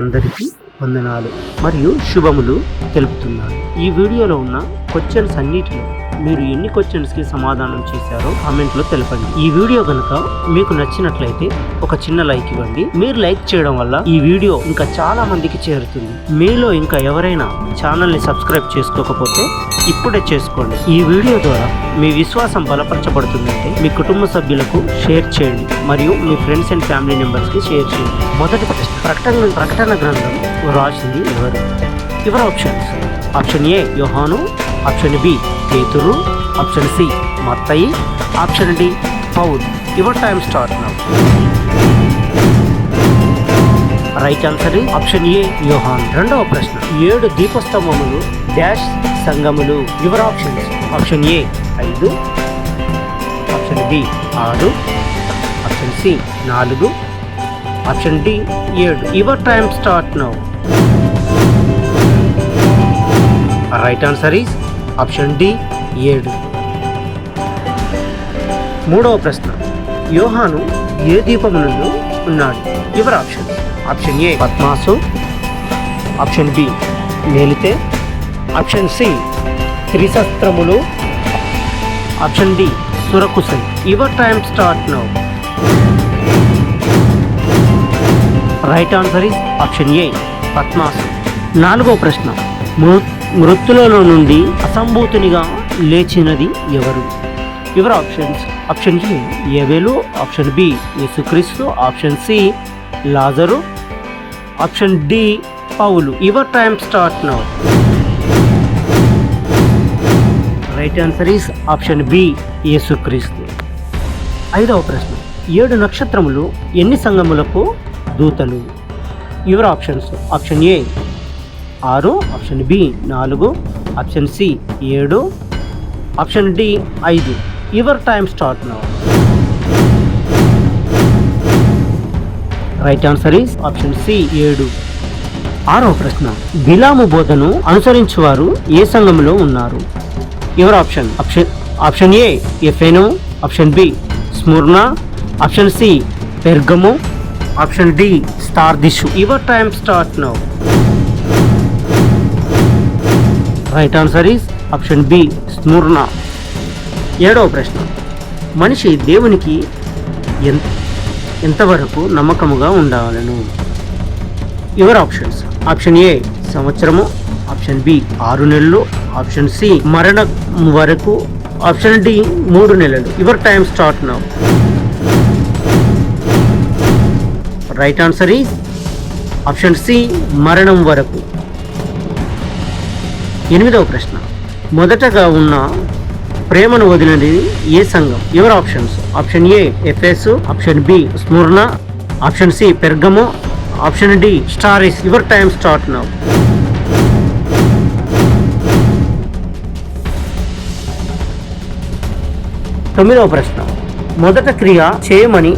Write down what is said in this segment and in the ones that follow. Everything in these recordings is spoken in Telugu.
అందరికీ వందనాలు మరియు శుభములు తెలుపుతున్నాను. ఈ వీడియోలో ఉన్న క్వశ్చన్స్ అన్నిటిలో మీరు ఎన్ని క్వశ్చన్స్ కి సమాధానం చేశారో కామెంట్ లో తెలపండి. ఈ వీడియో కనుక మీకు నచ్చినట్లయితే ఒక చిన్న లైక్ ఇవ్వండి. మీరు లైక్ చేయడం వల్ల ఈ వీడియో ఇంకా చాలా మందికి చేరుతుంది. మీలో ఇంకా ఎవరైనా ఛానల్ ని సబ్స్క్రైబ్ చేసుకోకపోతే ఇప్పుడే చేసుకోండి. ఈ వీడియో ద్వారా మీ విశ్వాసం బలపరచబడుతుందంటే మీ కుటుంబ సభ్యులకు షేర్ చేయండి మరియు మీ ఫ్రెండ్స్ అండ్ ఫ్యామిలీ మెంబర్స్ కి షేర్ చేయండి. మొదటి ప్రశ్న, ప్రకటన గ్రంథం రాసింది ఎవరు? యువర్ ఆప్షన్స్: ఆప్షన్ ఏ యోహాను, ఆప్షన్ బి పేతురు, ఆప్షన్ సి మత్తయి, option D Paul. Your time start now. Right answer is option A యోహాన్. రెండవ ప్రశ్న, 7 దీపస్తంభములు డాష్ సంఘములు. Your options: option A 5, option B 6, option C 4, option D 7. Your time start now. Right answer is option D 7. మూడవ ప్రశ్న, యోహాను ఏ దీపమునందు ఉన్నాడు? యువర్ ఆప్షన్: ఆప్షన్ ఏ పద్మాసు, ఆప్షన్ బి మేలితే, ఆప్షన్ సి త్రిశస్త్రములు, ఆప్షన్ డి సురకుశై. Your time start now. Right answer is option A పద్మాసు. నాలుగవ ప్రశ్న, మృతులలో నుండి అసంభూతునిగా లేచినది ఎవరు? యువర్ ఆప్షన్స్: ఆప్షన్ ఏ ఏబేలు, ఆప్షన్ బి యేసుక్రీస్తు, ఆప్షన్ సి లాజరు, option D Paul. Your time start now. Right answer is option B యేసుక్రీస్తు. ఐదవ ప్రశ్న, 7 నక్షత్రములు ఎన్ని సంఘములకు దూతలు? Your options: option A 6, option B 4, option C 7, option D 5. Your time start now. Right answer is option C 7. ఆరవ ప్రశ్న, బిలాము బోధను అనుసరించువారు ఏ సంఘములో ఉన్నారు? యువర్ ఆప్షన్ ఏ ఎఫెను, option B Smyrna, option C పెర్గము, ఆప్షన్ డి సార్దిసు. Your time start now. Right answer is option B Smyrna. ఏడవ ప్రశ్న, మనిషి దేవునికి ఎంతవరకు నమ్మకముగా ఉండాలను? యువర్ ఆప్షన్స్: ఆప్షన్ ఏ సంవత్సరము, ఆప్షన్ బి 6 నెలలు, ఆప్షన్ సి మరణం వరకు, ఆప్షన్ డి 3 నెలలు. Your time start now. Right answer is option C మరణం వరకు. ఎనిమిదవ ప్రశ్న, మొదటగా ఉన్న ప్రేమను వదిలినది ఏ సంఘం? యువర్ ఆప్షన్స్: ఆప్షన్ ఏ ఎఫెసు, option B Smyrna, option C పెర్గము, ఆప్షన్ డి స్టారిస్. Your time start now. తొమ్మిదవ ప్రశ్న, మొదట క్రియ చేయమని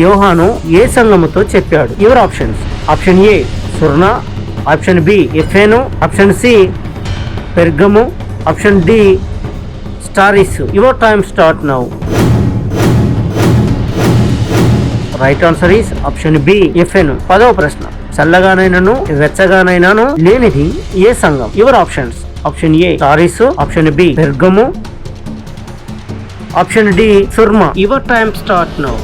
యోహాను ఏ సంఘముతో చెప్పాడు? యువర్ ఆప్షన్స్: ఆప్షన్ ఏ సుర్నా, ఆప్షన్ బి ఎఫెను, ఆప్షన్ సి పెర్గము, ఆప్షన్ డి స్టారిస్. Your time start now. Right answer is option B ఎఫెను. 10వ ప్రశ్న, చల్లగానైనాను వెచ్చగానైనాను లేనిది ఏ సంఘం? యువర్ ఆప్షన్స్: ఆప్షన్ ఏ స్టారిస్, option B Pergamum, option D సుర్మా. Your time start now.